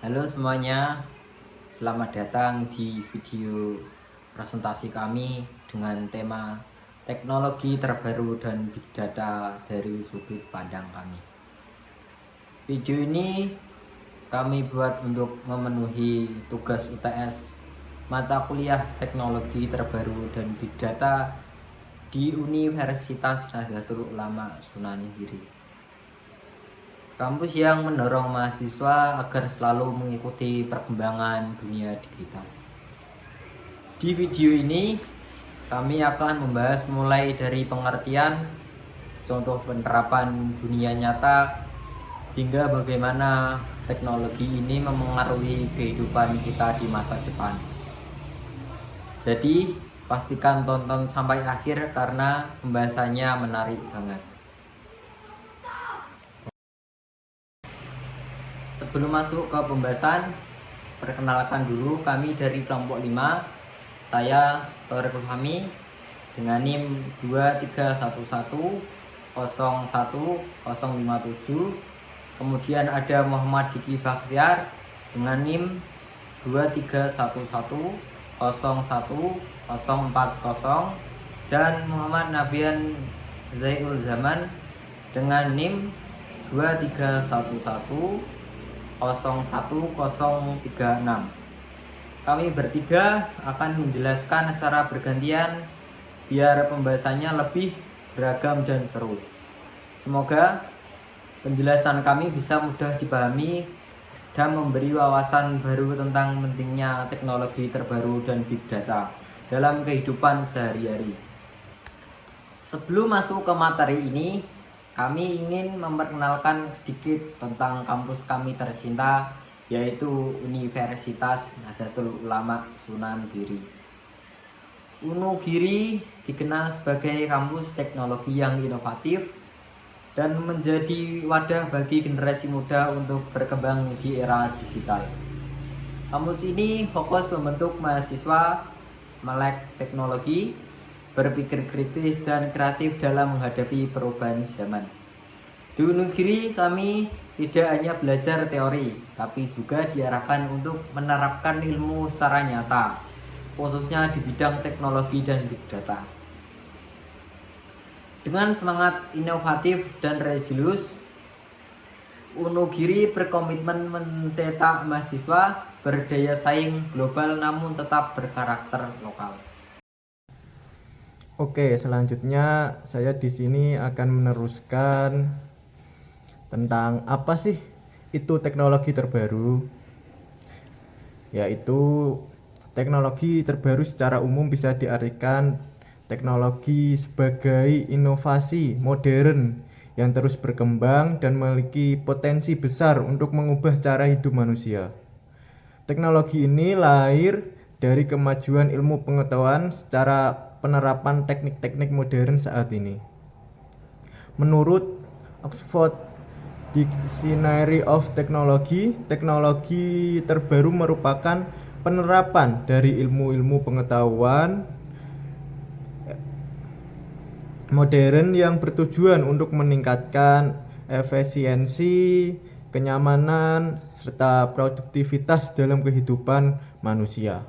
Halo semuanya, selamat datang di video presentasi kami dengan tema teknologi terbaru dan big data dari sudut pandang kami. Video ini kami buat untuk memenuhi tugas UTS mata kuliah teknologi terbaru dan big data di Universitas Nahdlatul Ulama Sunan Giri. Kampus yang mendorong mahasiswa agar selalu mengikuti perkembangan dunia digital. Di video ini, kami akan membahas mulai dari pengertian, contoh penerapan dunia nyata, hingga bagaimana teknologi ini memengaruhi kehidupan kita di masa depan. Jadi, pastikan tonton sampai akhir karena pembahasannya menarik banget. Sebelum masuk ke pembahasan, perkenalkan dulu kami dari kelompok 5. Saya Torik Fahmi dengan NIM 231101057. Kemudian ada Muhammad Diki Bakhtiar dengan NIM 231101040 dan Muhammad Nabian Zainul Zaman dengan NIM 2311 01036. Kami bertiga akan menjelaskan secara bergantian biar pembahasannya lebih beragam dan seru. Semoga penjelasan kami bisa mudah dipahami dan memberi wawasan baru tentang pentingnya teknologi terbaru dan big data dalam kehidupan sehari-hari. Sebelum masuk ke materi ini, kami ingin memperkenalkan sedikit tentang kampus kami tercinta, yaitu Universitas Nahdlatul Ulama Sunan Giri. UNU Giri dikenal sebagai kampus teknologi yang inovatif dan menjadi wadah bagi generasi muda untuk berkembang di era digital. Kampus ini fokus membentuk mahasiswa melek teknologi, berpikir kritis dan kreatif dalam menghadapi perubahan zaman. Di UNU Giri kami tidak hanya belajar teori, tapi juga diarahkan untuk menerapkan ilmu secara nyata, khususnya di bidang teknologi dan big data. Dengan semangat inovatif dan religius, UNU Giri berkomitmen mencetak mahasiswa berdaya saing global namun tetap berkarakter lokal. Oke, selanjutnya saya di sini akan meneruskan tentang apa sih itu teknologi terbaru. Yaitu teknologi terbaru secara umum bisa diartikan teknologi sebagai inovasi modern yang terus berkembang dan memiliki potensi besar untuk mengubah cara hidup manusia. Teknologi ini lahir dari kemajuan ilmu pengetahuan secara penerapan teknik-teknik modern saat ini. Menurut Oxford Dictionary of Technology, teknologi terbaru merupakan penerapan dari ilmu-ilmu pengetahuan modern yang bertujuan untuk meningkatkan efisiensi, kenyamanan, serta produktivitas dalam kehidupan manusia.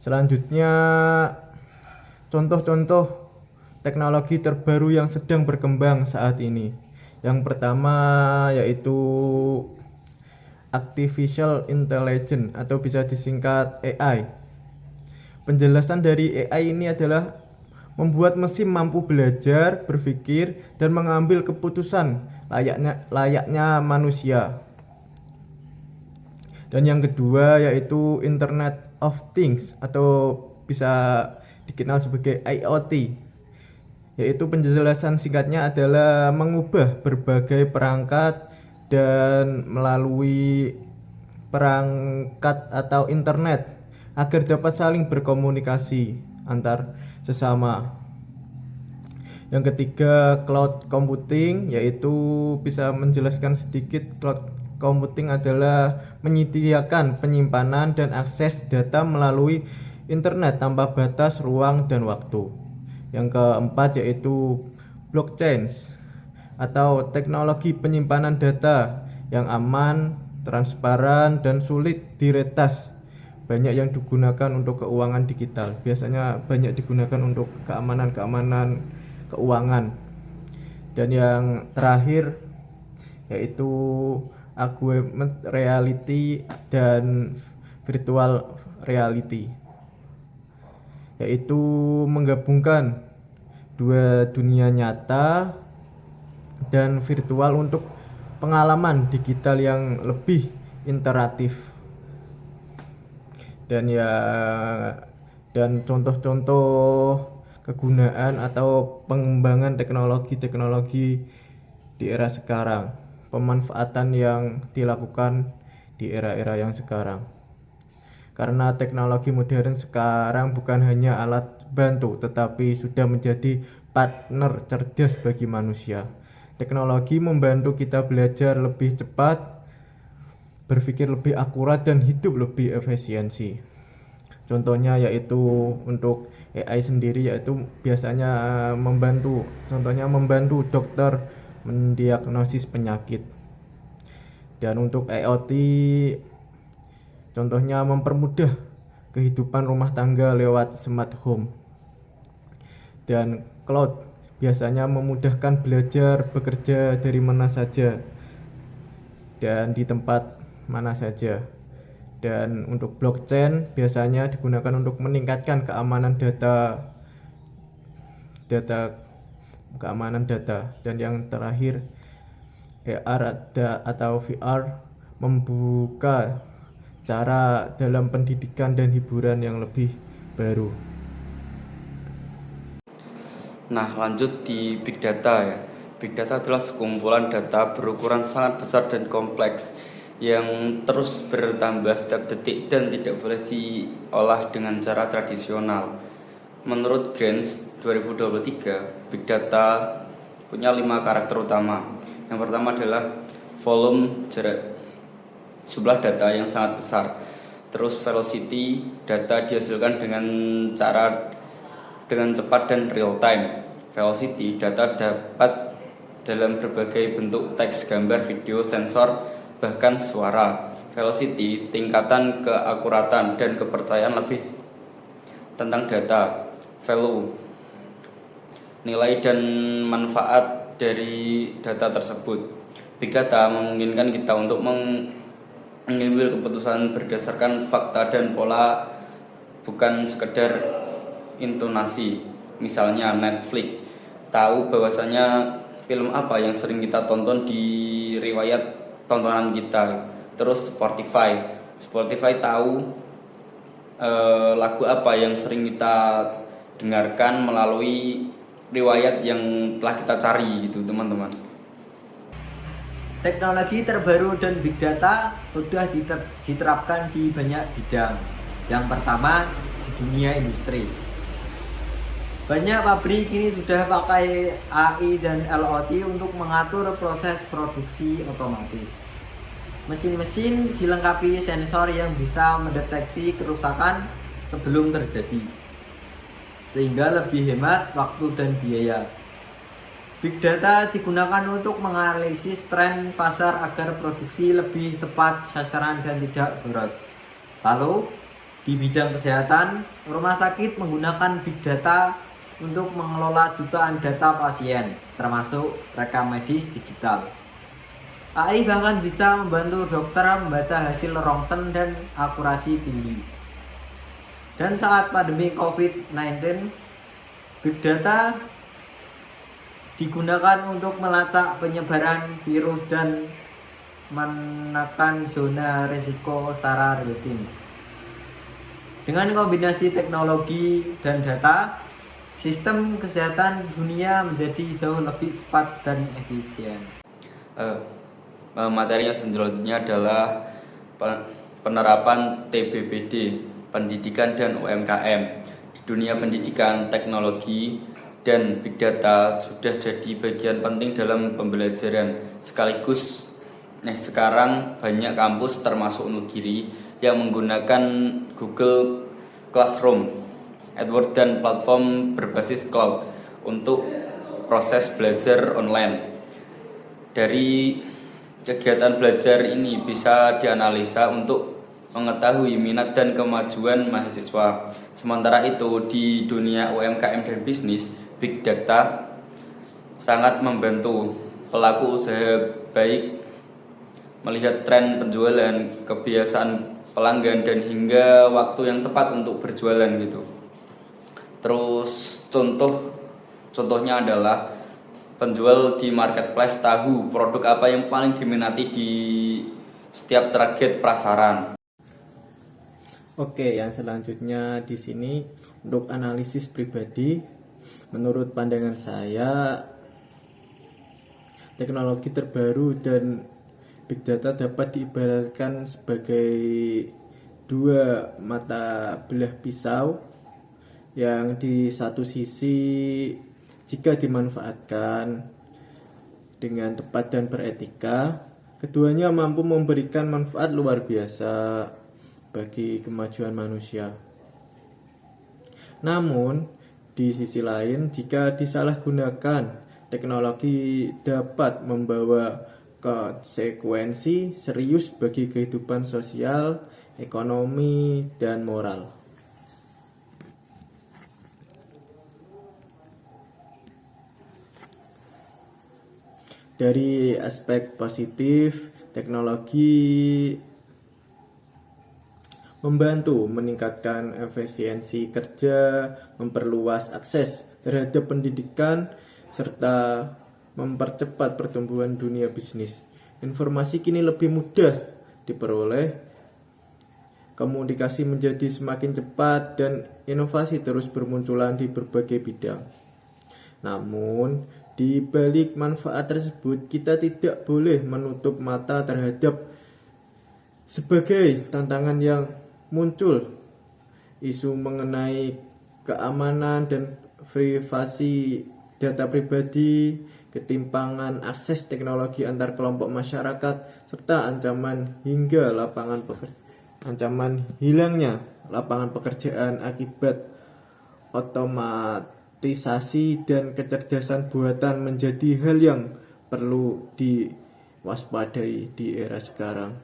Selanjutnya, contoh-contoh teknologi terbaru yang sedang berkembang saat ini. Yang pertama yaitu Artificial Intelligence atau bisa disingkat AI. Penjelasan dari AI ini adalah membuat mesin mampu belajar, berpikir, dan mengambil keputusan layaknya manusia. Dan yang kedua yaitu Internet of Things atau bisa dikenal sebagai IoT, yaitu penjelasan singkatnya adalah mengubah berbagai perangkat dan melalui perangkat atau internet agar dapat saling berkomunikasi antar sesama. Yang ketiga cloud computing, yaitu bisa menjelaskan sedikit. Cloud computing adalah menyediakan penyimpanan dan akses data melalui internet tanpa batas ruang dan waktu. Yang keempat yaitu blockchain atau teknologi penyimpanan data yang aman, transparan, dan sulit diretas. Banyak yang digunakan untuk keuangan digital. Biasanya banyak digunakan untuk keamanan keuangan. Dan yang terakhir yaitu augmented reality dan virtual reality, yaitu menggabungkan dua dunia nyata dan virtual untuk pengalaman digital yang lebih interaktif. Dan contoh-contoh kegunaan atau pengembangan teknologi di era sekarang, pemanfaatan yang dilakukan di era-era yang sekarang. Karena teknologi modern sekarang bukan hanya alat bantu, tetapi sudah menjadi partner cerdas bagi manusia. Teknologi membantu kita belajar lebih cepat, berpikir lebih akurat, dan hidup lebih efisiensi. Contohnya yaitu untuk AI sendiri, yaitu biasanya membantu dokter mendiagnosis penyakit. Dan untuk IoT contohnya mempermudah kehidupan rumah tangga lewat smart home. Dan cloud biasanya memudahkan belajar bekerja dari mana saja dan di tempat mana saja. Dan untuk blockchain biasanya digunakan untuk meningkatkan keamanan data. Dan yang terakhir, AR atau VR membuka cara dalam pendidikan dan hiburan yang lebih baru. Nah, lanjut di Big Data ya. Big Data adalah sekumpulan data berukuran sangat besar dan kompleks yang terus bertambah setiap detik dan tidak boleh diolah dengan cara tradisional. Menurut Grants 2023, Big Data punya 5 karakter utama. Yang pertama adalah volume, jumlah data yang sangat besar. Terus velocity, data dihasilkan dengan cepat dan real time. Velocity, data dapat dalam berbagai bentuk teks, gambar, video, sensor, bahkan suara. Velocity, tingkatan keakuratan dan kepercayaan lebih tentang data. Value, nilai dan manfaat dari data tersebut. Big Data memungkinkan kita untuk mengambil keputusan berdasarkan fakta dan pola, bukan sekedar intonasi. Misalnya Netflix tahu bahwasanya film apa yang sering kita tonton di riwayat tontonan kita. Terus Spotify tahu lagu apa yang sering kita dengarkan melalui riwayat yang telah kita cari gitu, teman-teman. Teknologi terbaru dan Big Data sudah diterapkan di banyak bidang. Yang pertama, di dunia industri. Banyak pabrik kini sudah pakai AI dan LOT untuk mengatur proses produksi otomatis. Mesin-mesin dilengkapi sensor yang bisa mendeteksi kerusakan sebelum terjadi, sehingga lebih hemat waktu dan biaya. Big Data digunakan untuk menganalisis tren pasar agar produksi lebih tepat sasaran dan tidak boros. Lalu, di bidang kesehatan, rumah sakit menggunakan Big Data untuk mengelola jutaan data pasien, termasuk rekam medis digital. AI bahkan bisa membantu dokter membaca hasil rongsen dan akurasi tinggi. Dan saat pandemi COVID-19, Big Data digunakan untuk melacak penyebaran virus dan menekan zona risiko secara real time. Dengan kombinasi teknologi dan data, sistem kesehatan dunia menjadi jauh lebih cepat dan efisien. Materinya selanjutnya adalah penerapan TBBD, pendidikan dan UMKM. Di dunia pendidikan, teknologi dan Big Data sudah jadi bagian penting dalam pembelajaran. Sekaligus sekarang banyak kampus termasuk Unugiri yang menggunakan Google Classroom, Edward dan platform berbasis cloud untuk proses belajar online. Dari Kegiatan belajar ini bisa dianalisa untuk mengetahui minat dan kemajuan mahasiswa. Sementara itu, di dunia UMKM dan bisnis, Big Data sangat membantu pelaku usaha, baik melihat tren penjualan, kebiasaan pelanggan, dan hingga waktu yang tepat untuk berjualan gitu. Terus contohnya adalah penjual di marketplace tahu produk apa yang paling diminati di setiap target prasaran. Oke, yang selanjutnya di sini untuk analisis pribadi, menurut pandangan saya, teknologi terbaru dan big data dapat diibaratkan sebagai dua mata belah pisau yang di satu sisi jika dimanfaatkan dengan tepat dan beretika, keduanya mampu memberikan manfaat luar biasa bagi kemajuan manusia. Namun, di sisi lain, jika disalahgunakan, teknologi dapat membawa konsekuensi serius bagi kehidupan sosial, ekonomi, dan moral. Dari aspek positif, teknologi membantu meningkatkan efisiensi kerja, memperluas akses terhadap pendidikan, serta mempercepat pertumbuhan dunia bisnis. Informasi kini lebih mudah diperoleh, komunikasi menjadi semakin cepat, dan inovasi terus bermunculan di berbagai bidang. Namun, di balik manfaat tersebut, kita tidak boleh menutup mata terhadap sebagai tantangan yang muncul. Isu mengenai keamanan dan privasi data pribadi, ketimpangan akses teknologi antar kelompok masyarakat, serta ancaman hilangnya lapangan pekerjaan akibat otomatisasi dan kecerdasan buatan menjadi hal yang perlu diwaspadai di era sekarang.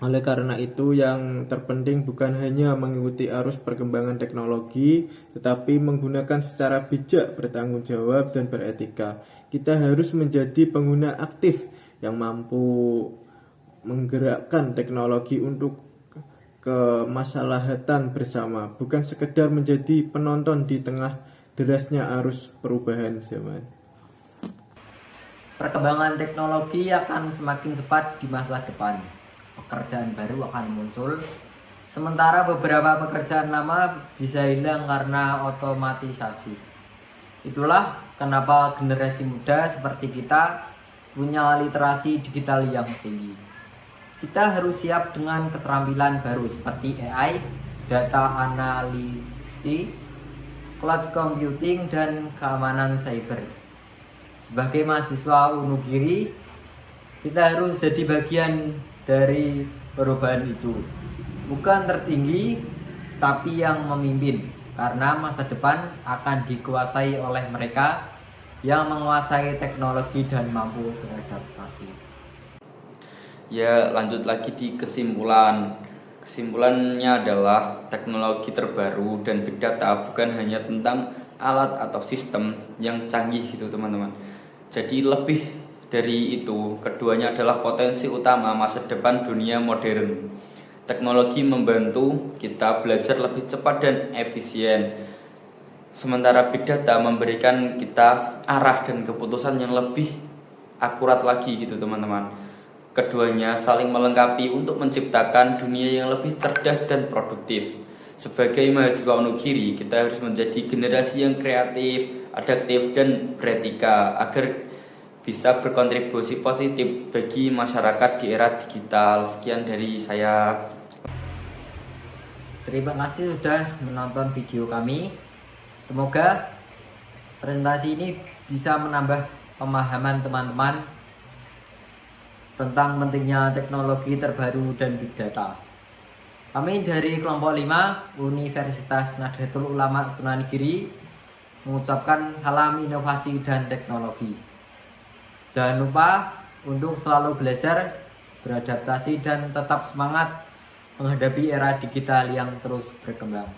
Oleh karena itu, yang terpenting bukan hanya mengikuti arus perkembangan teknologi, tetapi menggunakan secara bijak, bertanggung jawab, dan beretika. Kita harus menjadi pengguna aktif yang mampu menggerakkan teknologi untuk kemaslahatan bersama, bukan sekedar menjadi penonton di tengah derasnya arus perubahan zaman. Perkembangan teknologi akan semakin cepat di masa depan. Pekerjaan baru akan muncul, sementara beberapa pekerjaan lama bisa hilang karena otomatisasi. Itulah kenapa generasi muda seperti kita punya literasi digital yang tinggi. Kita harus siap dengan keterampilan baru seperti AI, data analytics, cloud computing, dan keamanan cyber. Sebagai mahasiswa Unugiri, kita harus jadi bagian dari perubahan itu, bukan tertinggi tapi yang memimpin, karena masa depan akan dikuasai oleh mereka yang menguasai teknologi dan mampu beradaptasi. Ya, lanjut lagi di kesimpulan. Kesimpulannya adalah teknologi terbaru dan big data bukan hanya tentang alat atau sistem yang canggih gitu teman-teman. Jadi lebih dari itu, keduanya adalah potensi utama masa depan dunia modern. Teknologi membantu kita belajar lebih cepat dan efisien, sementara big data memberikan kita arah dan keputusan yang lebih akurat lagi gitu teman-teman. Keduanya saling melengkapi untuk menciptakan dunia yang lebih cerdas dan produktif. Sebagai mahasiswa Unugiri, kita harus menjadi generasi yang kreatif, adaptif, dan beretika agar bisa berkontribusi positif bagi masyarakat di era digital. Sekian dari saya. Terima kasih sudah menonton video kami. Semoga presentasi ini bisa menambah pemahaman teman-teman tentang pentingnya teknologi terbaru dan big data. Kami dari kelompok 5 Universitas Nahdlatul Ulama Sunan Giri mengucapkan salam inovasi dan teknologi. Jangan lupa untuk selalu belajar, beradaptasi, dan tetap semangat menghadapi era digital yang terus berkembang.